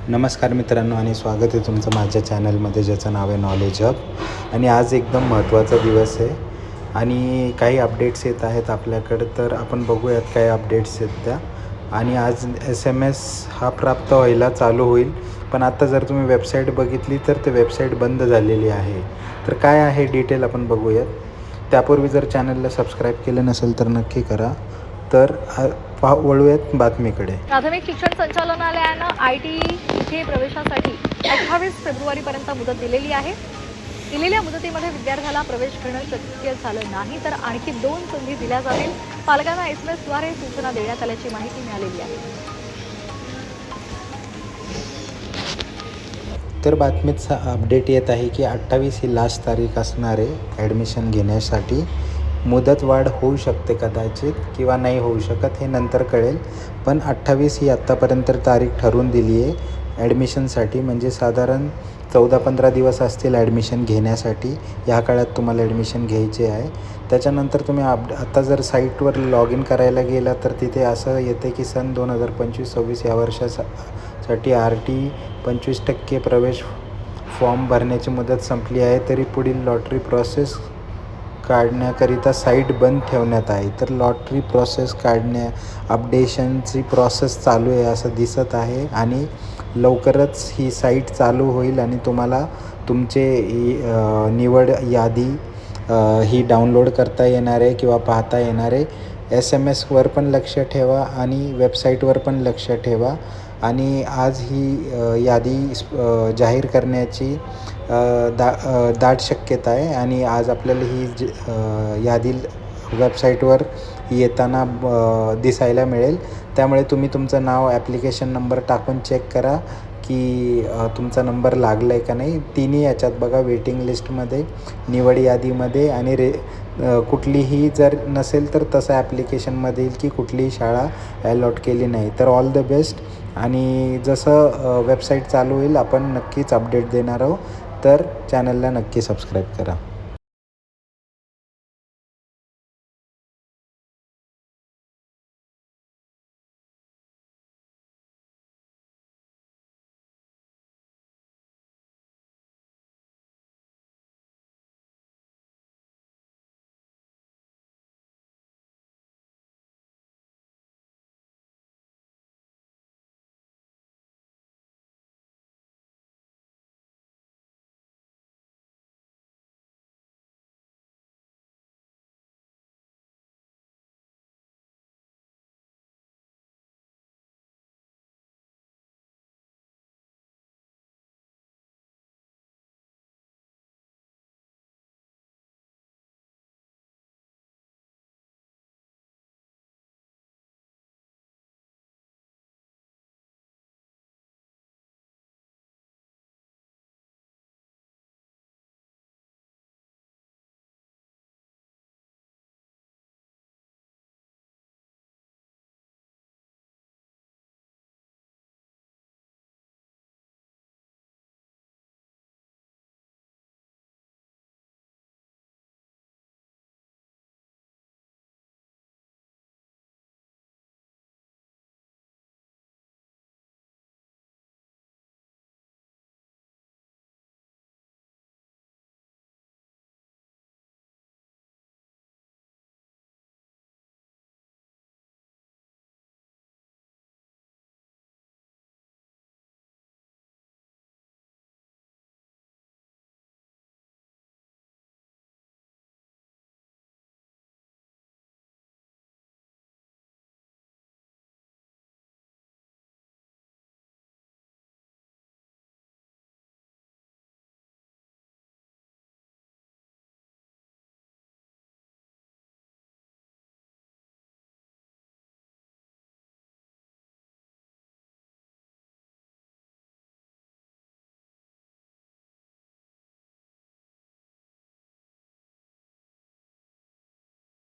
नमस्कार मित्रांनो आणि स्वागत आहे तुमचं माझ्या चॅनलमध्ये ज्याचं नाव आहे नॉलेज हब. आणि आज एकदम महत्त्वाचा दिवस आहे आणि काही अपडेट्स येत आहेत आपल्याकडं, तर आपण बघूयात काय अपडेट्स आहेत त्या. आणि आज SMS हा प्राप्त व्हायला चालू होईल, पण आता जर तुम्ही वेबसाईट बघितली तर ते वेबसाईट बंद झालेली आहे. तर काय आहे डिटेल आपण बघूयात. त्यापूर्वी जर चॅनलला सबस्क्राईब केलं नसेल तर नक्की करा. तर वळूयात बातमीकडे. प्राथमिक शिक्षण संचालनालयानं IT इथे प्रवेशासाठी 28 फेब्रुवारीपर्यंत मुदत दिलेली आहे. दिलेल्या मुदतीमध्ये विद्यार्थ्याला प्रवेश घेणं शक्य झालं नाही तर आणखी 2 संधी दिल्या जातील. पालकांना SMS द्वारे सूचना देण्यात आल्याची माहिती मिळालेली आहे. तर बातमीत अपडेट येत आहे की 28 ही लास्ट तारीख असणार आहे ॲडमिशन घेण्यासाठी. मुदतवाढ होऊ शकते कदाचित किंवा नाही होऊ शकत, हे नंतर कळेल. पण 28 ही आत्तापर्यंत तारीख ठरवून दिली आहे ॲडमिशनसाठी. म्हणजे साधारण 14-15 दिवस असतील ॲडमिशन घेण्यासाठी. या काळात तुम्हाला ॲडमिशन घ्यायचे आहे. त्याच्यानंतर तुम्ही आता जर साईटवर लॉग इन करायला गेला तर तिथे असं येते की सन 2025-26 या वर्षासाठी RT 25% प्रवेश फॉर्म भरण्याची मुदत संपली आहे, तरी पुढील लॉटरी प्रोसेस काढण्याकरिता साईट बंद ठेवण्यात आहे. तर लॉटरी प्रोसेस अपडेशनची प्रोसेस चालू आहे असं दिसत आहे आणि लवकरच ही साईट चालू होईल आणि तुम्हाला तुमचे निवड यादी ही डाउनलोड करता येणार आहे किंवा पाहता येणार आहे. SMSवर पण लक्ष ठेवा आणि वेबसाईटवर पण लक्ष ठेवा. आणि आज ही यादी जाहीर करण्याची दाट शक्यता आहे आणि आज आपल्याला ही यादी वेबसाईटवर येताना दिसायला मिळेल. त्यामुळे तुम्ही तुमचं नाव, ॲप्लिकेशन नंबर टाकून चेक करा की तुमचा नंबर लागला आहे का नाही. तिन्ही याच्यात बघा, वेटिंग लिस्टमध्ये, निवड यादीमध्ये आणि कुठलीही जर नसेल तर तसं ॲप्लिकेशनमध्ये येईल की कुठलीही शाळा अलॉट केली नाही. तर ऑल द बेस्ट. आणि जसं वेबसाईट चालू होईल आपण नक्कीच अपडेट देणार आहोत. तर चॅनलला नक्की सबस्क्राईब करा.